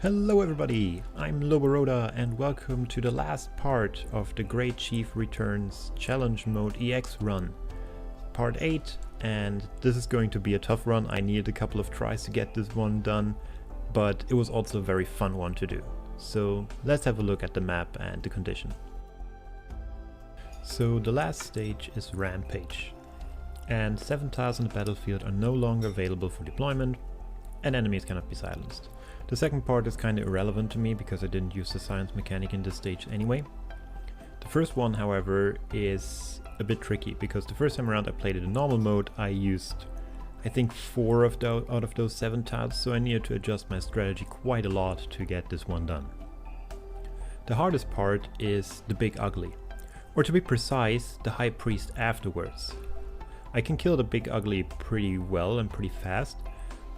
Hello everybody, I'm Loboroda and welcome to the last part of the Great Chief Returns Challenge Mode EX run. Part 8, and this is going to be a tough run. I needed a couple of tries to get this one done, but it was also a very fun one to do. So let's have a look at the map and the condition. So the last stage is Rampage, and 7 tiles on the battlefield are no longer available for deployment, and enemies cannot be silenced. The second part is kind of irrelevant to me because I didn't use the silence mechanic in this stage anyway. The first one, however, is a bit tricky because the first time around I played it in normal mode, I used I think 4 out of those 7 tiles, so I needed to adjust my strategy quite a lot to get this one done. The hardest part is the Big Ugly, or to be precise, the High Priest afterwards. I can kill the Big Ugly pretty well and pretty fast,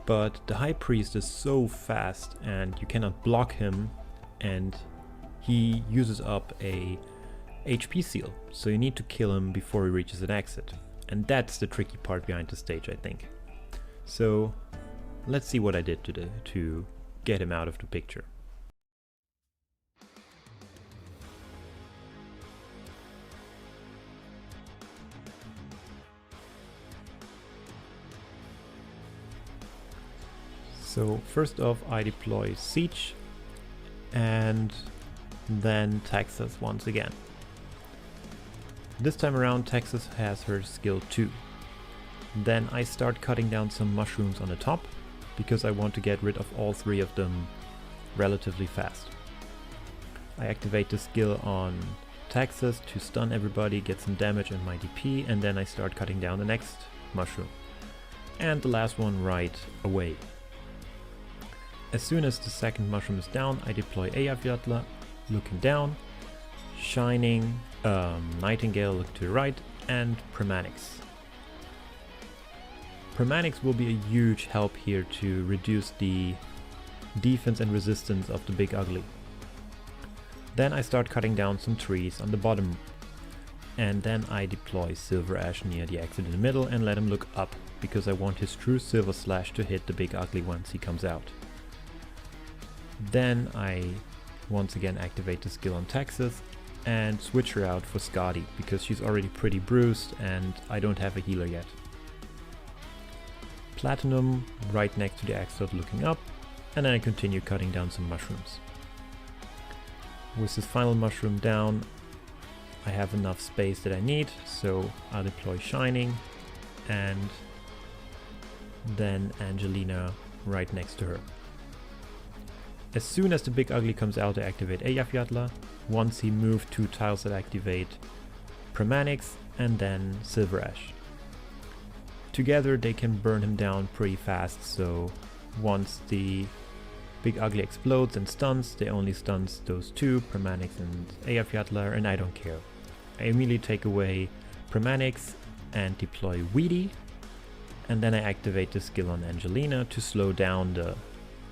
but the High Priest is so fast and you cannot block him, and he uses up a HP seal, so you need to kill him before he reaches an exit. And that's the tricky part behind the stage, I think. So let's see what I did to get him out of the picture. So first off I deploy Siege and then Texas once again. This time around Texas has her skill 2. Then I start cutting down some mushrooms on the top because I want to get rid of all 3 of them relatively fast. I activate the skill on Texas to stun everybody, get some damage on my DP, and then I start cutting down the next mushroom. And the last one right away. As soon as the second mushroom is down, I deploy Eyjafjalla, looking down, Shining, Nightingale look to the right, and Pramanix. Pramanix will be a huge help here to reduce the defense and resistance of the Big Ugly. Then I start cutting down some trees on the bottom, and then I deploy Silver Ash near the exit in the middle and let him look up, because I want his true Silver Slash to hit the Big Ugly once he comes out. Then I once again activate the skill on Texas and switch her out for Skadi because she's already pretty bruised and I don't have a healer yet. Platinum right next to the exit looking up, and then I continue cutting down some mushrooms. With this final mushroom down, I have enough space that I need, so I'll deploy Shining and then Angelina right next to her. As soon as the Big Ugly comes out, I activate Eyjafjalla. Once he moves 2 tiles, I activate Pramanix and then Silver Ash. Together they can burn him down pretty fast, so once the Big Ugly explodes and stuns, they only stuns those 2, Pramanix and Eyjafjalla, and I don't care. I immediately take away Pramanix and deploy Weedy, and then I activate the skill on Angelina to slow down the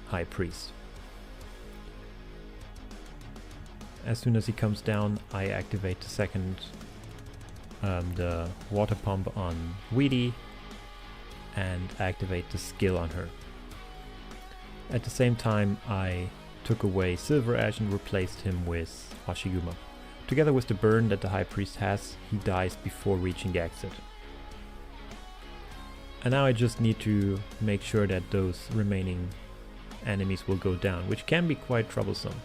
High Priest. As soon as he comes down, I activate the second, the water pump on Weedy, and activate the skill on her. At the same time, I took away Silver Ash and replaced him with Hashiguma. Together with the burn that the High Priest has, he dies before reaching the exit. And now I just need to make sure that those remaining enemies will go down, which can be quite troublesome.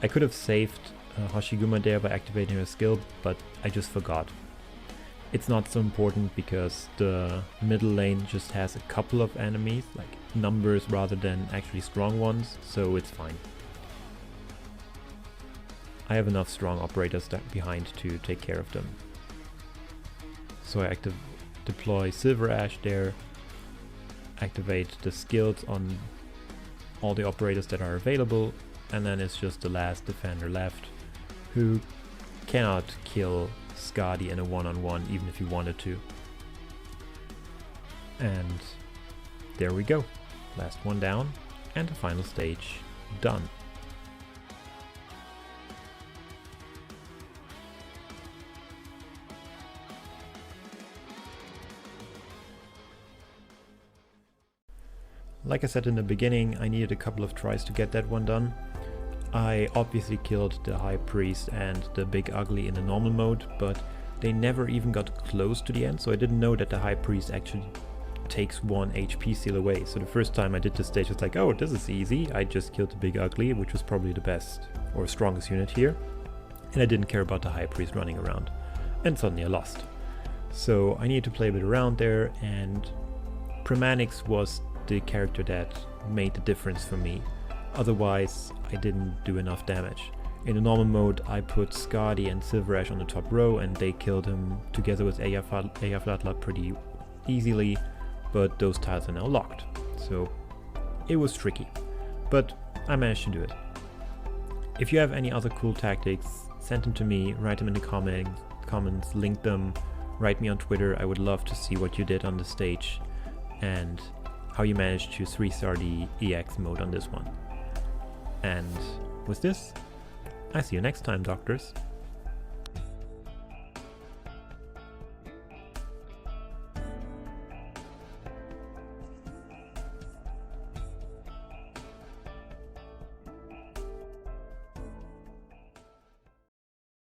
I could have saved Hashiguma there by activating her skill, but I just forgot. It's not so important because the middle lane just has a couple of enemies, like numbers rather than actually strong ones, so it's fine. I have enough strong operators behind to take care of them. So I deploy Silver Ash there, activate the skills on all the operators that are available, and then it's just the last defender left, who cannot kill Skadi in a one-on-one even if he wanted to. And there we go. Last one down, and the final stage done. Like I said in the beginning, I needed a couple of tries to get that one done. I obviously killed the High Priest and the Big Ugly in the normal mode, but they never even got close to the end, so I didn't know that the High Priest actually takes 1 HP seal away. So the first time I did this stage, it's like, oh, this is easy. I just killed the Big Ugly, which was probably the best or strongest unit here, and I didn't care about the High Priest running around, and suddenly I lost. So I needed to play a bit around there, and Pramanix was the character that made the difference for me. Otherwise, I didn't do enough damage. In the normal mode, I put Skadi and Silver Ash on the top row, and they killed him together with Eyjafjalla pretty easily, but those tiles are now locked. So it was tricky, but I managed to do it. If you have any other cool tactics, send them to me, write them in the comments, link them, write me on Twitter. I would love to see what you did on the stage and how you managed to 3-star the EX mode on this one. And with this, I see you next time, Doctors.